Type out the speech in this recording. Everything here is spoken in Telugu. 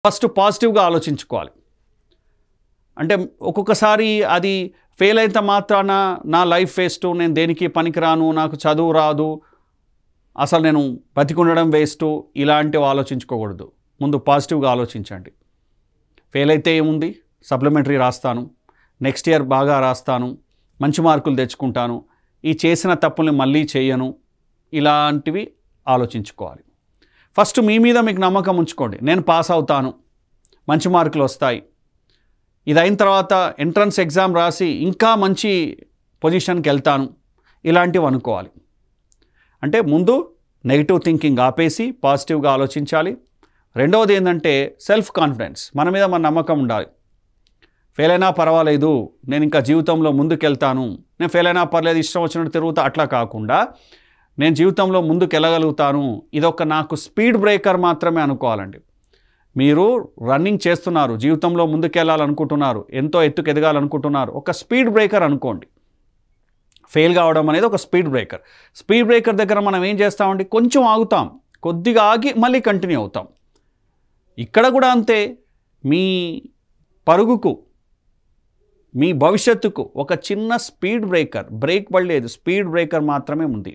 ఫస్ట్ పాజిటివ్గా ఆలోచించుకోవాలి. అంటే ఒక్కొక్కసారి అది ఫెయిల్ అయితే మాత్రాన నా లైఫ్ వేస్ట్, నేను దేనికి పనికిరాను, నాకు చదువు రాదు, అసలు నేను బతికుండడం వేస్ట్, ఇలాంటివి ఆలోచించుకోకూడదు. ముందు పాజిటివ్గా ఆలోచించండి. ఫెయిల్ అయితే ఏముంది, సప్లిమెంటరీ రాస్తాను, నెక్స్ట్ ఇయర్ బాగా రాస్తాను, మంచి మార్కులు తెచ్చుకుంటాను, ఈ చేసిన తప్పుల్ని మళ్ళీ చేయను, ఇలాంటివి ఆలోచించుకోవాలి. ఫస్ట్ మీ మీద మీకు నమ్మకం ఉంచుకోండి. నేను పాస్ అవుతాను, మంచి మార్కులు వస్తాయి, ఇది అయిన తర్వాత ఎంట్రన్స్ ఎగ్జామ్ రాసి ఇంకా మంచి పొజిషన్కి వెళ్తాను, ఇలాంటివి అనుకోవాలి. అంటే ముందు నెగిటివ్ థింకింగ్ ఆపేసి పాజిటివ్గా ఆలోచించాలి. రెండవది ఏంటంటే సెల్ఫ్ కాన్ఫిడెన్స్, మన మీద మన నమ్మకం ఉండాలి. ఫెయిల్ అయినా పర్వాలేదు, నేను ఇంకా జీవితంలో ముందుకెళ్తాను, నేను ఫెయిల్ అయినా పర్లేదు, ఇష్టం వచ్చినట్టు తిరుగుతా, అట్లా కాకుండా నేను జీవితంలో ముందుకు వెళ్ళగలుగుతాను, ఇదొక నాకు స్పీడ్ బ్రేకర్ మాత్రమే అనుకోవాలండి. మీరు రన్నింగ్ చేస్తున్నారు, జీవితంలో ముందుకెళ్ళాలనుకుంటున్నారు, ఎంతో ఎత్తుకు ఎదగాలనుకుంటున్నారు, ఒక స్పీడ్ బ్రేకర్ అనుకోండి. ఫెయిల్ కావడం అనేది ఒక స్పీడ్ బ్రేకర్. స్పీడ్ బ్రేకర్ దగ్గర మనం ఏం చేస్తామండి, కొంచెం ఆగుతాం, కొద్దిగా ఆగి మళ్ళీ కంటిన్యూ అవుతాం. ఇక్కడ కూడా అంతే, మీ పరుగుకు, మీ భవిష్యత్తుకు ఒక చిన్న స్పీడ్ బ్రేకర్, బ్రేక్ పడలేదు, స్పీడ్ బ్రేకర్ మాత్రమే ఉంది.